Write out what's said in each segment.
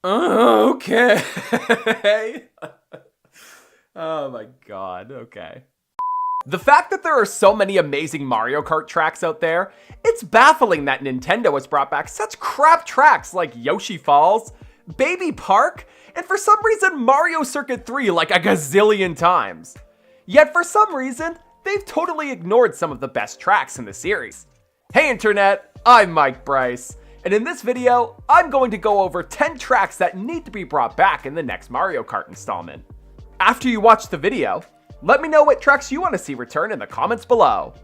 Okay. Oh my god, okay. The fact that there are so many amazing Mario Kart tracks out there, it's baffling that Nintendo has brought back such crap tracks like Yoshi Falls, Baby Park, and for some reason Mario Circuit 3 like a gazillion times. Yet for some reason, they've totally ignored some of the best tracks in the series. Hey internet, I'm Bryse, and in this video, I'm going to go over 10 tracks that need to be brought back in the next Mario Kart installment. After you watch the video, let me know what tracks you want to see return in the comments below.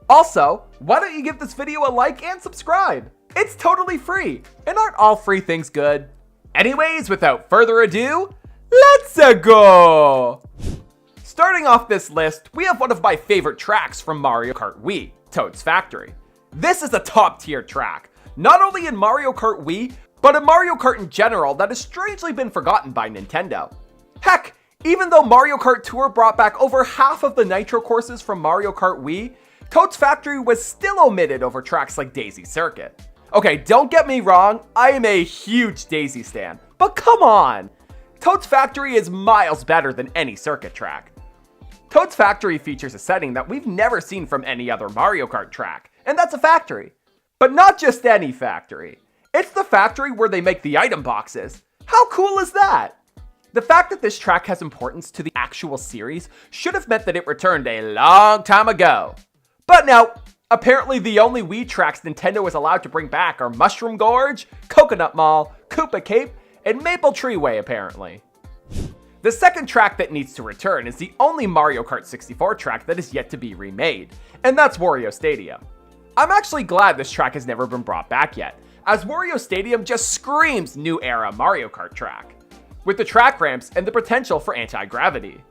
Also, why don't you give this video a like and subscribe? It's totally free, and aren't all free things good? Anyways, without further ado, let's go! Starting off this list, we have one of my favorite tracks from Mario Kart Wii, Toad's Factory. This is a top tier track, not only in Mario Kart Wii, but in Mario Kart in general that has strangely been forgotten by Nintendo. Heck, even though Mario Kart Tour brought back over half of the Nitro courses from Mario Kart Wii, Toad's Factory was still omitted over tracks like Daisy Circuit. Okay, don't get me wrong, I am a huge Daisy stan, but come on! Toad's Factory is miles better than any circuit track. Toad's Factory features a setting that we've never seen from any other Mario Kart track, and that's a factory. But not just any factory. It's the factory where they make the item boxes. How cool is that? The fact that this track has importance to the actual series should have meant that it returned a long time ago. But now, apparently the only Wii tracks Nintendo is allowed to bring back are Mushroom Gorge, Coconut Mall, Koopa Cape, and Maple Tree Way apparently. The second track that needs to return is the only Mario Kart 64 track that is yet to be remade, and that's Wario Stadium. I'm actually glad this track has never been brought back yet, as Wario Stadium just screams new era Mario Kart track, with the track ramps and the potential for anti-gravity.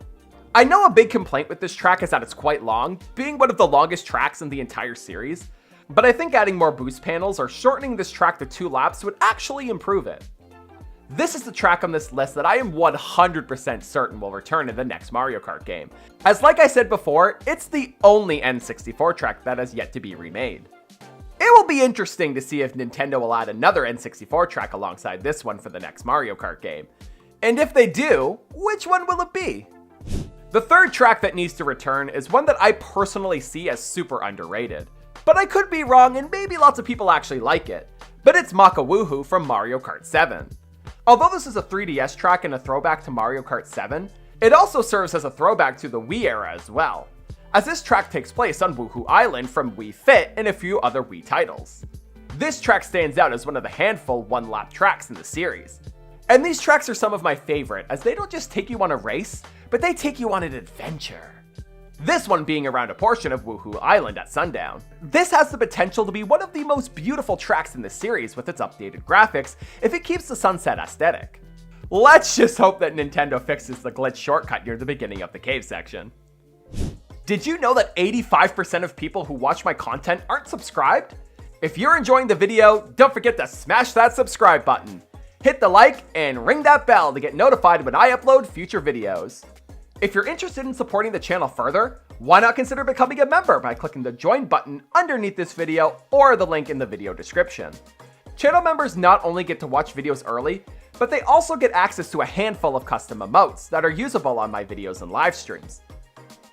I know a big complaint with this track is that it's quite long, being one of the longest tracks in the entire series, but I think adding more boost panels or shortening this track to 2 laps would actually improve it. This is the track on this list that I am 100% certain will return in the next Mario Kart game, as like I said before, it's the only N64 track that has yet to be remade. It will be interesting to see if Nintendo will add another N64 track alongside this one for the next Mario Kart game. And if they do, which one will it be? The third track that needs to return is one that I personally see as super underrated. But I could be wrong and maybe lots of people actually like it. But it's Maka Wuhu from Mario Kart 7. Although this is a 3DS track and a throwback to Mario Kart 7, it also serves as a throwback to the Wii era as well, as this track takes place on Wuhu Island from Wii Fit and a few other Wii titles. This track stands out as one of the handful one-lap tracks in the series. And these tracks are some of my favorite, as they don't just take you on a race, but they take you on an adventure. This one being around a portion of Wuhu Island at sundown. This has the potential to be one of the most beautiful tracks in the series with its updated graphics if it keeps the sunset aesthetic. Let's just hope that Nintendo fixes the glitch shortcut near the beginning of the cave section. Did you know that 85% of people who watch my content aren't subscribed? If you're enjoying the video, don't forget to smash that subscribe button. Hit the like and ring that bell to get notified when I upload future videos. If you're interested in supporting the channel further, why not consider becoming a member by clicking the join button underneath this video or the link in the video description. Channel members not only get to watch videos early, but they also get access to a handful of custom emotes that are usable on my videos and live streams.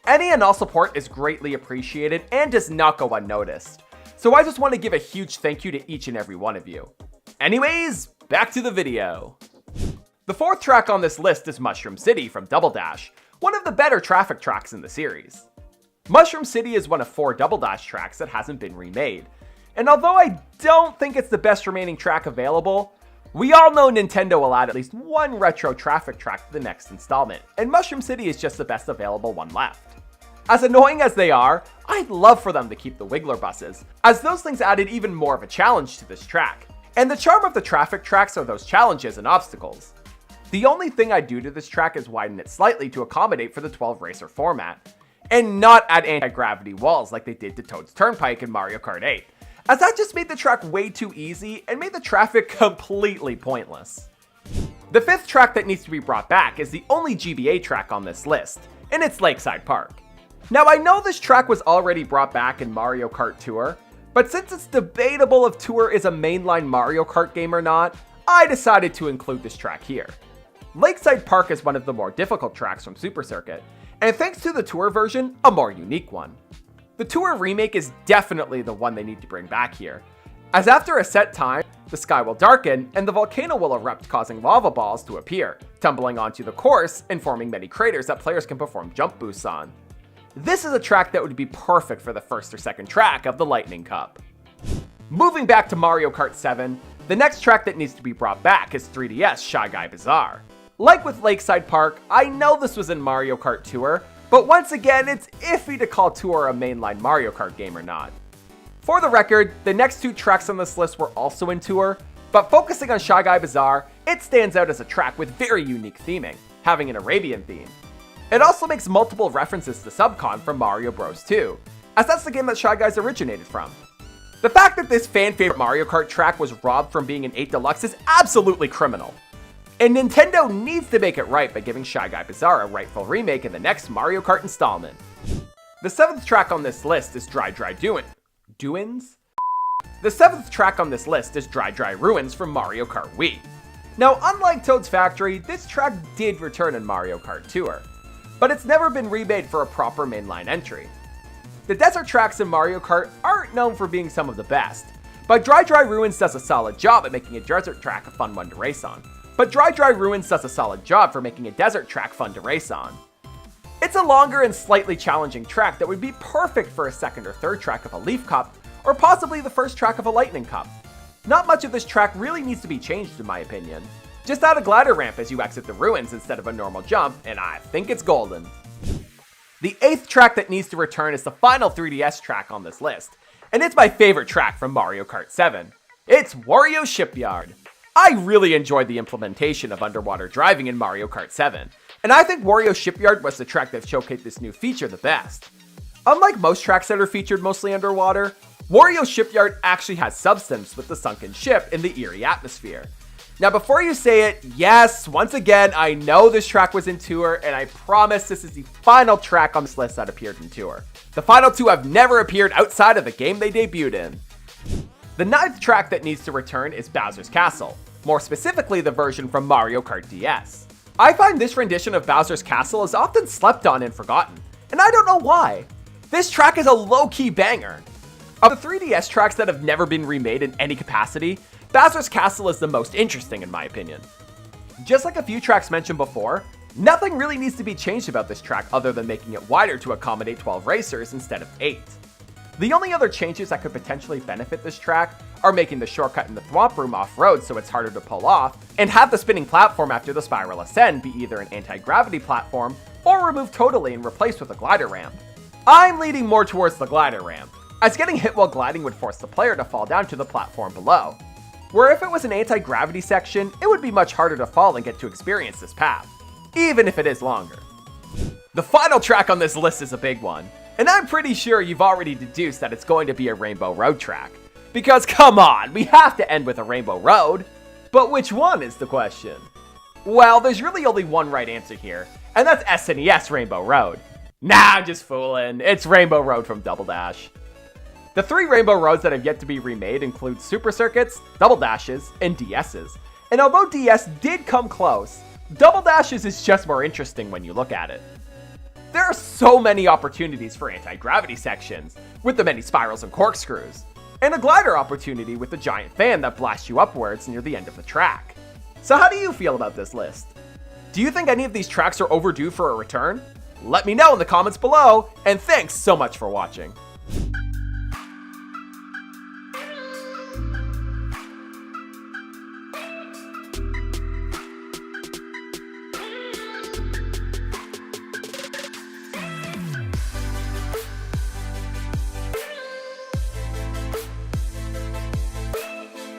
Any and all support is greatly appreciated and does not go unnoticed, so I just want to give a huge thank you to each and every one of you. Anyways, back to the video. The fourth track on this list is Mushroom City from Double Dash, one of the better traffic tracks in the series. Mushroom City is one of 4 Double Dash tracks that hasn't been remade, and although I don't think it's the best remaining track available, we all know Nintendo will add at least one retro traffic track to the next installment, and Mushroom City is just the best available one left. As annoying as they are, I'd love for them to keep the Wiggler buses, as those things added even more of a challenge to this track. And the charm of the traffic tracks are those challenges and obstacles. The only thing I do to this track is widen it slightly to accommodate for the 12 racer format, and not add anti-gravity walls like they did to Toad's Turnpike in Mario Kart 8, as that just made the track way too easy and made the traffic completely pointless. The fifth track that needs to be brought back is the only GBA track on this list, and it's Lakeside Park. Now I know this track was already brought back in Mario Kart Tour, but since it's debatable if Tour is a mainline Mario Kart game or not, I decided to include this track here. Lakeside Park is one of the more difficult tracks from Super Circuit, and thanks to the Tour version, a more unique one. The Tour remake is definitely the one they need to bring back here, as after a set time, the sky will darken and the volcano will erupt, causing lava balls to appear, tumbling onto the course and forming many craters that players can perform jump boosts on. This is a track that would be perfect for the first or second track of the Lightning Cup. Moving back to Mario Kart 7, the next track that needs to be brought back is 3DS Shy Guy Bazzar. Like with Lakeside Park, I know this was in Mario Kart Tour, but once again, it's iffy to call Tour a mainline Mario Kart game or not. For the record, the next 2 tracks on this list were also in Tour, but focusing on Shy Guy Bazzar, it stands out as a track with very unique theming, having an Arabian theme. It also makes multiple references to Subcon from Mario Bros 2, as that's the game that Shy Guys originated from. The fact that this fan-favorite Mario Kart track was robbed from being an 8 Deluxe is absolutely criminal. And Nintendo needs to make it right by giving Shy Guy Bazzar a rightful remake in the next Mario Kart installment. The 7th track on this list is Dry Dry Doins? The 7th track on this list is Dry Dry Ruins from Mario Kart Wii. Now, unlike Toad's Factory, this track did return in Mario Kart Tour, but it's never been remade for a proper mainline entry. The desert tracks in Mario Kart aren't known for being some of the best, but Dry Dry Ruins does a solid job at making a desert track a fun one to race on. It's a longer and slightly challenging track that would be perfect for a second or third track of a Leaf Cup, or possibly the first track of a Lightning Cup. Not much of this track really needs to be changed in my opinion. Just add a glider ramp as you exit the ruins instead of a normal jump, and I think it's golden. The 8th track that needs to return is the final 3DS track on this list, and it's my favorite track from Mario Kart 7. It's Wario Shipyard. I really enjoyed the implementation of underwater driving in Mario Kart 7, and I think Wario Shipyard was the track that showcased this new feature the best. Unlike most tracks that are featured mostly underwater, Wario Shipyard actually has substance with the sunken ship in the eerie atmosphere. Now before you say it, yes, once again, I know this track was in Tour, and I promise this is the final track on this list that appeared in Tour. The final 2 have never appeared outside of the game they debuted in. The 9th track that needs to return is Bowser's Castle, more specifically the version from Mario Kart DS. I find this rendition of Bowser's Castle is often slept on and forgotten, and I don't know why. This track is a low-key banger. Of the 3DS tracks that have never been remade in any capacity, Bowser's Castle is the most interesting in my opinion. Just like a few tracks mentioned before, nothing really needs to be changed about this track other than making it wider to accommodate 12 racers instead of 8. The only other changes that could potentially benefit this track are making the shortcut in the Thwomp Room off-road so it's harder to pull off, and have the spinning platform after the spiral ascent be either an anti-gravity platform or removed totally and replaced with a glider ramp. I'm leaning more towards the glider ramp, as getting hit while gliding would force the player to fall down to the platform below, where if it was an anti-gravity section, it would be much harder to fall and get to experience this path, even if it is longer. The final track on this list is a big one, and I'm pretty sure you've already deduced that it's going to be a Rainbow Road track. Because come on, we have to end with a Rainbow Road. But which one is the question? Well, there's really only one right answer here, and that's SNES Rainbow Road. Nah, I'm just fooling. It's Rainbow Road from Double Dash. The 3 Rainbow Roads that have yet to be remade include Super Circuits, Double Dashes, and DS's. And although DS did come close, Double Dashes is just more interesting when you look at it. There are so many opportunities for anti-gravity sections, with the many spirals and corkscrews, and a glider opportunity with the giant fan that blasts you upwards near the end of the track. So how do you feel about this list? Do you think any of these tracks are overdue for a return? Let me know in the comments below, and thanks so much for watching.